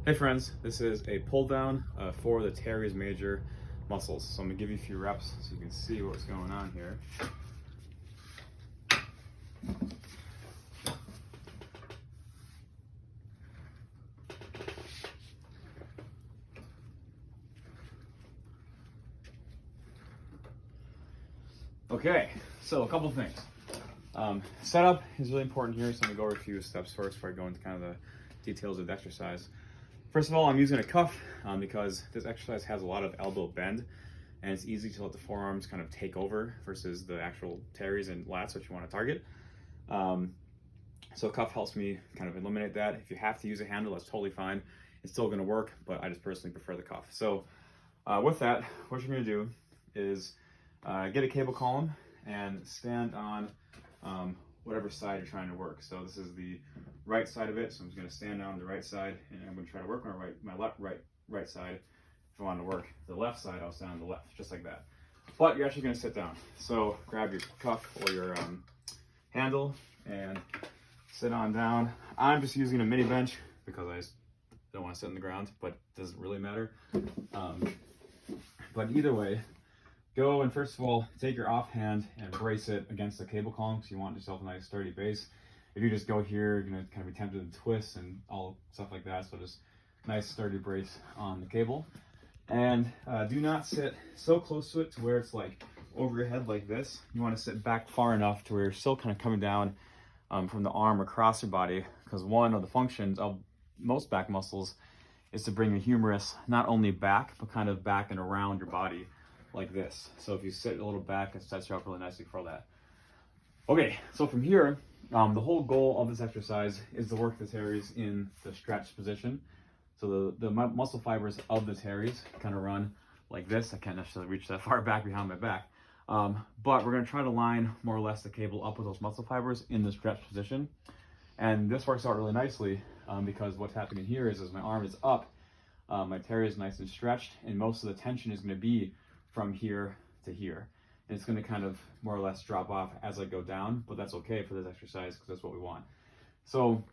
Hey friends, this is a pull down for the Teres major muscles. So I'm gonna give you a few reps so you can see what's going on here. Okay, so a couple things. Setup is really important here, so I'm gonna go over a few steps first before I go into kind of the details of the exercise. First of all, I'm using a cuff because this exercise has a lot of elbow bend, and it's easy to let the forearms kind of take over versus the actual teres and lats, which you want to target. So a cuff helps me kind of eliminate that. If you have to use a handle, that's totally fine. It's still going to work, but I just personally prefer the cuff. So with that, what you're going to do is get a cable column and stand on whatever side you're trying to work. So this is the right side of it, so I'm just going to stand on the right side, and I'm going to try to work on my right side. If I want to work the left side, I'll stand on the left, just like that. But you're actually going to sit down. So grab your cuff or your handle and sit on down. I'm just using a mini bench because I just don't want to sit on the ground, but it doesn't really matter. But either way, go and first of all, take your offhand and brace it against the cable column because you want yourself a nice sturdy base. If you just go here, you're going to kind of be tempted to twist and all stuff like that. So just nice sturdy brace on the cable. And do not sit so close to it to where it's like over your head like this. You want to sit back far enough to where you're still kind of coming down from the arm across your body, because one of the functions of most back muscles is to bring the humerus not only back, but kind of back and around your body like this. So if you sit a little back, it sets you up really nicely for that. Okay, so from here, the whole goal of this exercise is to work the teres in the stretch position. So the muscle fibers of the teres kind of run like this. I can't necessarily reach that far back behind my back. But we're going to try to line more or less the cable up with those muscle fibers in the stretch position. And this works out really nicely because what's happening here is as my arm is up, my teres is nice and stretched, and most of the tension is going to be from here to here. And it's going to kind of more or less drop off as I go down, but that's okay for this exercise because that's what we want. So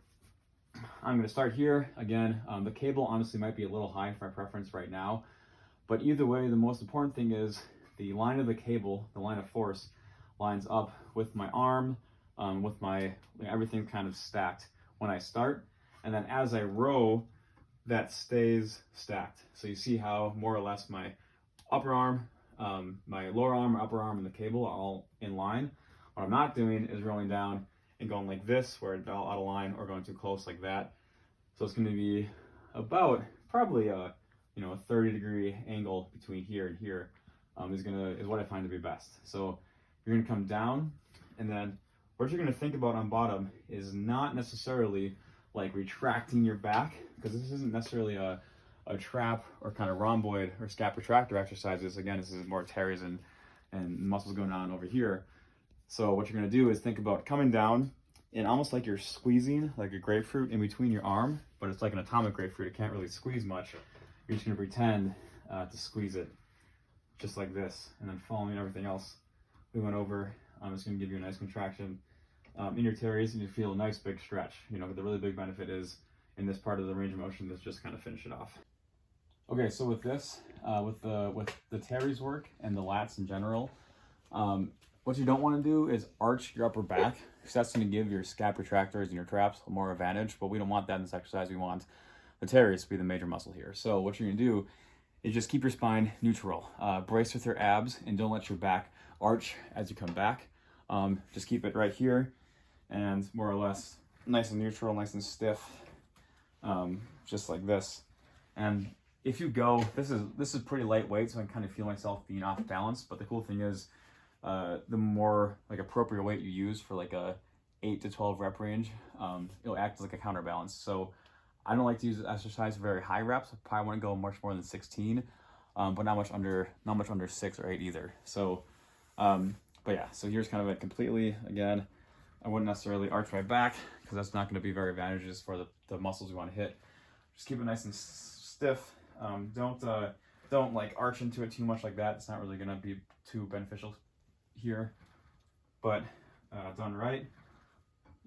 I'm going to start here. Again, the cable honestly might be a little high for my preference right now, but either way, the most important thing is the line of the cable, the line of force, lines up with my arm, with my everything kind of stacked when I start, and then as I row, that stays stacked. So you see how more or less my upper arm, my lower arm, my upper arm, and the cable are all in line. What I'm not doing is rolling down and going like this, where it's all out of line, or going too close like that. So it's going to be about probably a 30-degree angle between here and here is what I find to be best. So you're going to come down, and then what you're going to think about on bottom is not necessarily like retracting your back, because this isn't necessarily a trap or kind of rhomboid or scap retractor exercises. Again, this is more teres and muscles going on over here. So what you're going to do is think about coming down and almost like you're squeezing like a grapefruit in between your arm, but it's like an atomic grapefruit. It can't really squeeze much. You're just going to pretend to squeeze it just like this, and then following everything else we went over. I'm just going to give you a nice contraction in your teres, and you feel a nice big stretch. The really big benefit is in this part of the range of motion, let's just kind of finish it off. Okay, so with this, with the teres work and the lats in general, what you don't want to do is arch your upper back, because that's going to give your scap retractors and your traps more advantage, but we don't want that in this exercise. We want the teres to be the major muscle here. So what you're going to do is just keep your spine neutral. Brace with your abs, and don't let your back arch as you come back. Just keep it right here, and more or less nice and neutral, nice and stiff, just like this. And if you go, this is pretty lightweight, so I can kind of feel myself being off balance, but the cool thing is the more like appropriate weight you use for like a 8 to 12 rep range, it'll act as like a counterbalance. So I don't like to use this exercise for very high reps. I probably want to go much more than 16, but not much under 6 or 8 either. So but yeah, so here's kind of it completely. Again, I wouldn't necessarily arch my back because that's not going to be very advantageous for the muscles we want to hit. Just keep it nice and stiff. Don't like arch into it too much like that. It's not really going to be too beneficial here, but done right,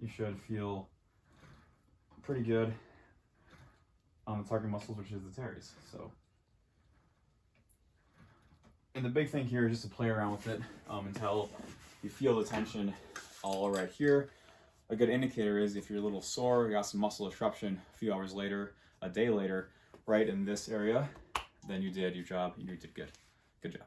you should feel pretty good on of the target muscles, which is the teres. So, and the big thing here is just to play around with it until you feel the tension all right here. A good indicator is if you're a little sore, you got some muscle disruption a few hours later, a day later, right in this area, then you did your job, you did good. Good job.